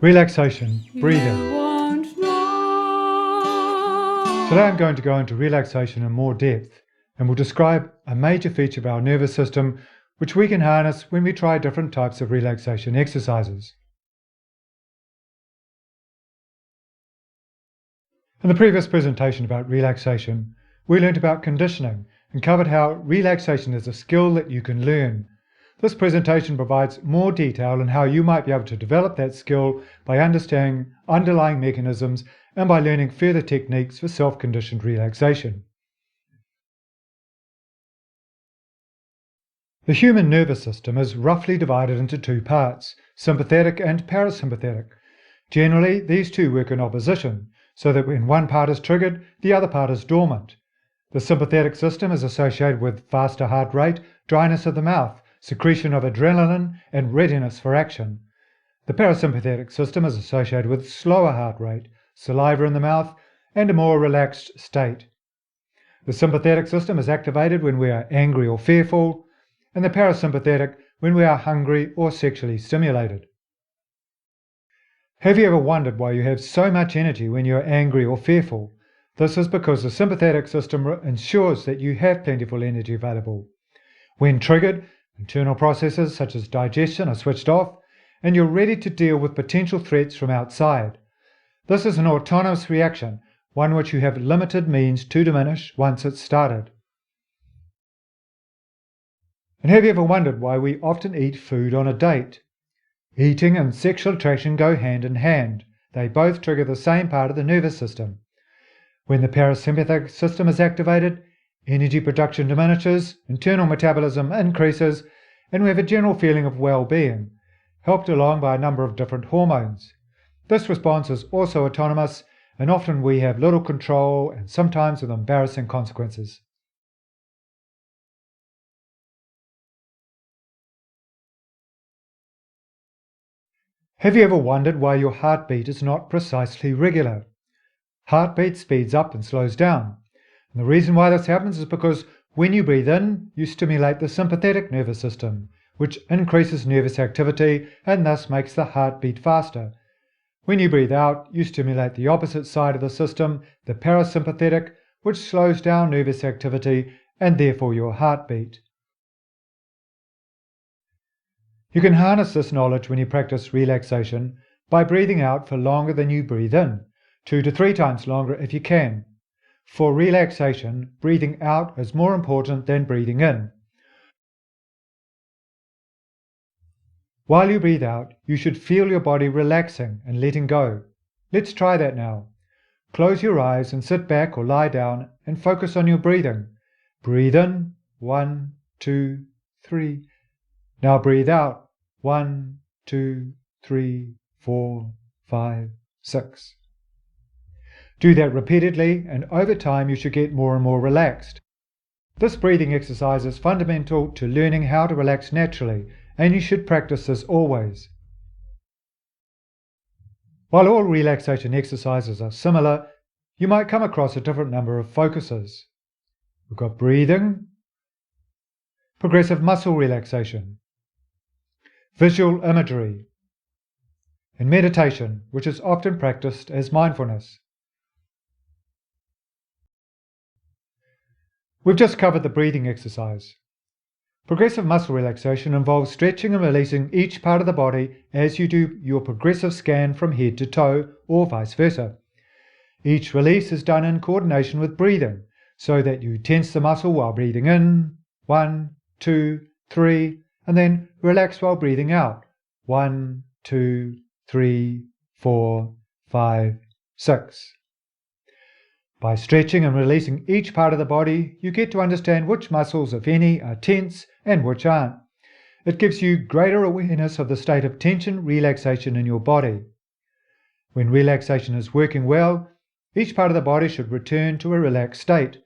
Relaxation, breathing. Won't know. Today I'm going to go into relaxation in more depth and will describe a major feature of our nervous system which we can harness when we try different types of relaxation exercises. In the previous presentation about relaxation, we learnt about conditioning and covered how relaxation is a skill that you can learn. This presentation provides more detail on how you might be able to develop that skill by understanding underlying mechanisms and by learning further techniques for self-conditioned relaxation. The human nervous system is roughly divided into two parts, sympathetic and parasympathetic. Generally, these two work in opposition, so that when one part is triggered, the other part is dormant. The sympathetic system is associated with faster heart rate, dryness of the mouth, secretion of adrenaline, and readiness for action. The parasympathetic system is associated with slower heart rate, saliva in the mouth, and a more relaxed state. The sympathetic system is activated when we are angry or fearful, and the parasympathetic when we are hungry or sexually stimulated. Have you ever wondered why you have so much energy when you are angry or fearful? This is because the sympathetic system ensures that you have plentiful energy available. When triggered, internal processes such as digestion are switched off, and you're ready to deal with potential threats from outside. This is an autonomous reaction, one which you have limited means to diminish once it's started. And have you ever wondered why we often eat food on a date? Eating and sexual attraction go hand in hand. They both trigger the same part of the nervous system. When the parasympathetic system is activated, energy production diminishes, internal metabolism increases, and we have a general feeling of well-being, helped along by a number of different hormones. This response is also autonomous, and often we have little control and sometimes with embarrassing consequences. Have you ever wondered why your heartbeat is not precisely regular? Heartbeat speeds up and slows down. And the reason why this happens is because when you breathe in, you stimulate the sympathetic nervous system, which increases nervous activity and thus makes the heartbeat faster. When you breathe out, you stimulate the opposite side of the system, the parasympathetic, which slows down nervous activity and therefore your heartbeat. You can harness this knowledge when you practice relaxation by breathing out for longer than you breathe in, 2 to 3 times longer if you can. For relaxation, breathing out is more important than breathing in. While you breathe out, you should feel your body relaxing and letting go. Let's try that now. Close your eyes and sit back or lie down and focus on your breathing. Breathe in, 1, 2, 3. Now breathe out, 1, 2, 3, 4, 5, 6. Do that repeatedly, and over time you should get more and more relaxed. This breathing exercise is fundamental to learning how to relax naturally, and you should practice this always. While all relaxation exercises are similar, you might come across a different number of focuses. We've got breathing, progressive muscle relaxation, visual imagery, and meditation, which is often practiced as mindfulness. We've just covered the breathing exercise. Progressive muscle relaxation involves stretching and releasing each part of the body as you do your progressive scan from head to toe, or vice versa. Each release is done in coordination with breathing, so that you tense the muscle while breathing in, 1, 2, 3, and then relax while breathing out, 1, 2, 3, 4, 5, 6. By stretching and releasing each part of the body, you get to understand which muscles, if any, are tense and which aren't. It gives you greater awareness of the state of tension, relaxation in your body. When relaxation is working well, each part of the body should return to a relaxed state.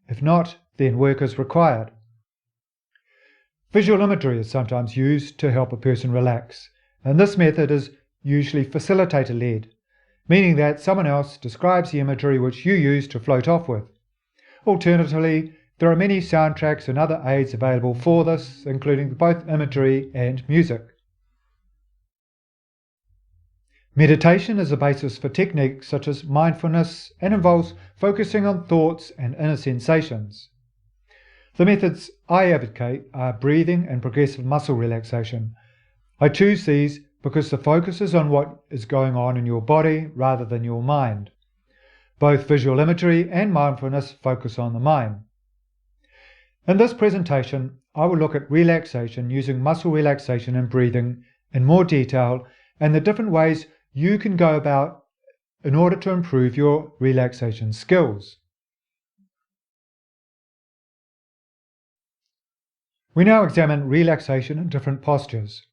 If not, then work is required. Visual imagery is sometimes used to help a person relax, and this method is usually facilitator-led, meaning that someone else describes the imagery which you use to float off with. Alternatively, there are many soundtracks and other aids available for this, including both imagery and music. Meditation is the basis for techniques such as mindfulness and involves focusing on thoughts and inner sensations. The methods I advocate are breathing and progressive muscle relaxation. I choose these because the focus is on what is going on in your body rather than your mind. Both visual imagery and mindfulness focus on the mind. In this presentation, I will look at relaxation using muscle relaxation and breathing in more detail and the different ways you can go about in order to improve your relaxation skills. We now examine relaxation in different postures.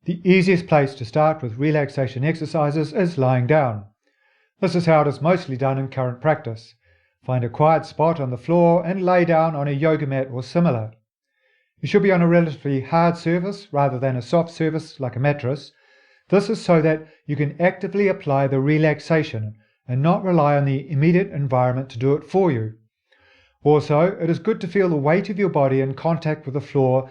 The easiest place to start with relaxation exercises is lying down. This is how it is mostly done in current practice. Find a quiet spot on the floor and lay down on a yoga mat or similar. You should be on a relatively hard surface rather than a soft surface like a mattress. This is so that you can actively apply the relaxation and not rely on the immediate environment to do it for you. Also, it is good to feel the weight of your body in contact with the floor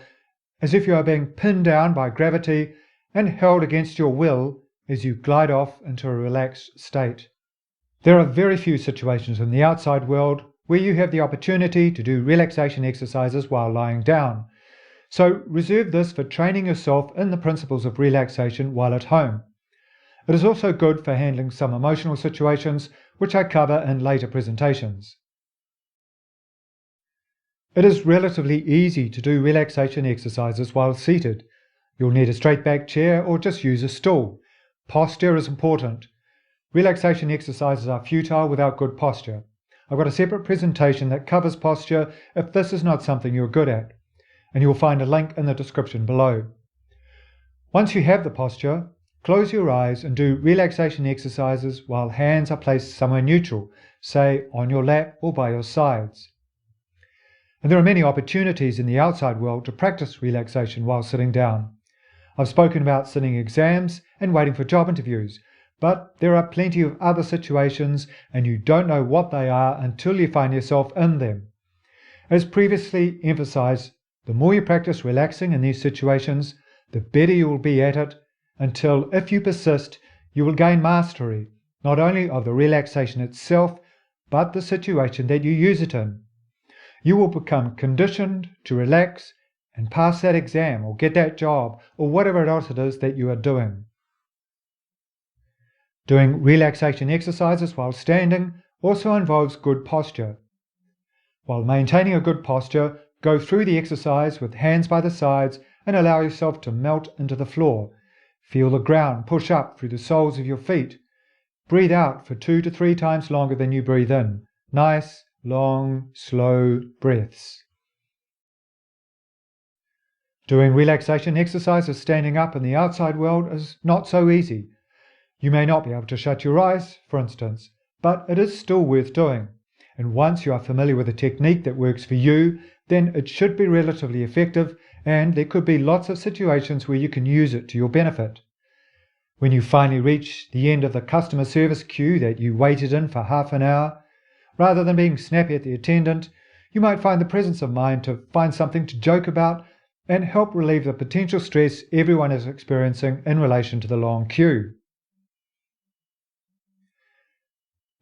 as if you are being pinned down by gravity and held against your will as you glide off into a relaxed state. There are very few situations in the outside world where you have the opportunity to do relaxation exercises while lying down. So reserve this for training yourself in the principles of relaxation while at home. It is also good for handling some emotional situations, which I cover in later presentations. It is relatively easy to do relaxation exercises while seated. You'll need a straight back chair or just use a stool. Posture is important. Relaxation exercises are futile without good posture. I've got a separate presentation that covers posture if this is not something you're good at, and you'll find a link in the description below. Once you have the posture, close your eyes and do relaxation exercises while hands are placed somewhere neutral, say on your lap or by your sides. And there are many opportunities in the outside world to practice relaxation while sitting down. I've spoken about sitting exams and waiting for job interviews, but there are plenty of other situations and you don't know what they are until you find yourself in them. As previously emphasized, the more you practice relaxing in these situations, the better you will be at it, until, if you persist, you will gain mastery, not only of the relaxation itself, but the situation that you use it in. You will become conditioned to relax and pass that exam or get that job or whatever else it is that you are doing. Doing relaxation exercises while standing also involves good posture. While maintaining a good posture, go through the exercise with hands by the sides and allow yourself to melt into the floor. Feel the ground push up through the soles of your feet. Breathe out for 2 to 3 times longer than you breathe in. Nice, long, slow breaths. Doing relaxation exercises standing up in the outside world is not so easy. You may not be able to shut your eyes, for instance, but it is still worth doing. And once you are familiar with a technique that works for you, then it should be relatively effective, and there could be lots of situations where you can use it to your benefit. When you finally reach the end of the customer service queue that you waited in for half an hour, rather than being snappy at the attendant, you might find the presence of mind to find something to joke about and help relieve the potential stress everyone is experiencing in relation to the long queue.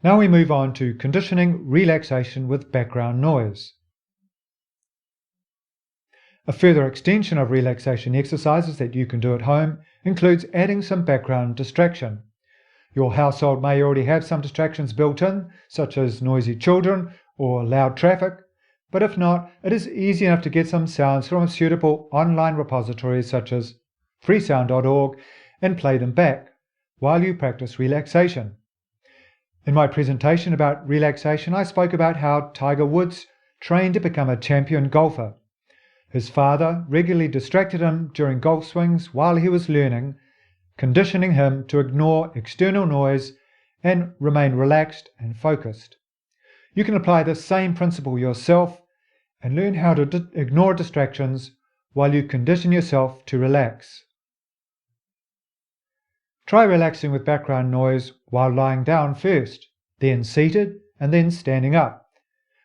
Now we move on to conditioning relaxation with background noise. A further extension of relaxation exercises that you can do at home includes adding some background distraction. Your household may already have some distractions built in, such as noisy children or loud traffic, but if not, it is easy enough to get some sounds from a suitable online repository such as freesound.org and play them back while you practice relaxation. In my presentation about relaxation, I spoke about how Tiger Woods trained to become a champion golfer. His father regularly distracted him during golf swings while he was learning, conditioning him to ignore external noise and remain relaxed and focused. You can apply the same principle yourself and learn how to ignore distractions while you condition yourself to relax. Try relaxing with background noise while lying down first, then seated, and then standing up.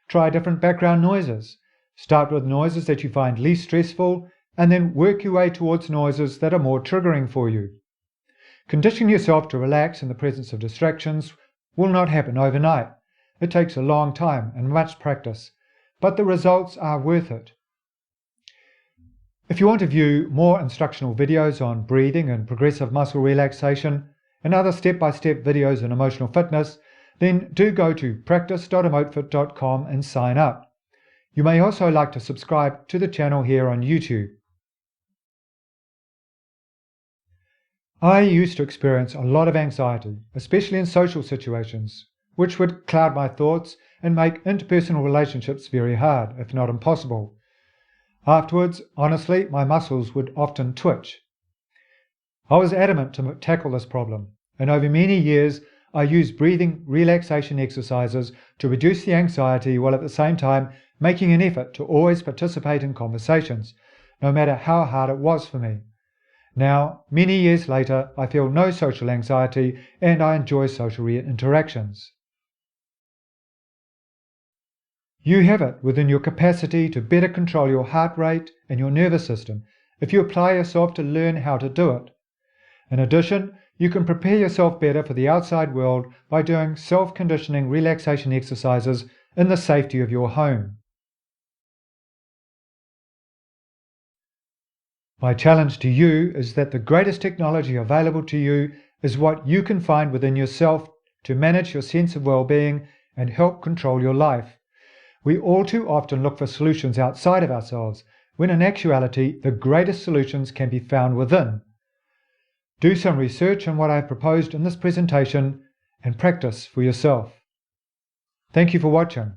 Try different background noises. Start with noises that you find least stressful, and then work your way towards noises that are more triggering for you. Conditioning yourself to relax in the presence of distractions will not happen overnight. It takes a long time and much practice, but the results are worth it. If you want to view more instructional videos on breathing and progressive muscle relaxation and other step-by-step videos on emotional fitness, then do go to practice.emotfit.com and sign up. You may also like to subscribe to the channel here on YouTube. I used to experience a lot of anxiety, especially in social situations, which would cloud my thoughts and make interpersonal relationships very hard, if not impossible. Afterwards, honestly, my muscles would often twitch. I was adamant to tackle this problem, and over many years I used breathing relaxation exercises to reduce the anxiety while at the same time making an effort to always participate in conversations, no matter how hard it was for me. Now, many years later, I feel no social anxiety and I enjoy social interactions. You have it within your capacity to better control your heart rate and your nervous system if you apply yourself to learn how to do it. In addition, you can prepare yourself better for the outside world by doing self-conditioning relaxation exercises in the safety of your home. My challenge to you is that the greatest technology available to you is what you can find within yourself to manage your sense of well-being and help control your life. We all too often look for solutions outside of ourselves, when in actuality the greatest solutions can be found within. Do some research on what I have proposed in this presentation and practice for yourself. Thank you for watching.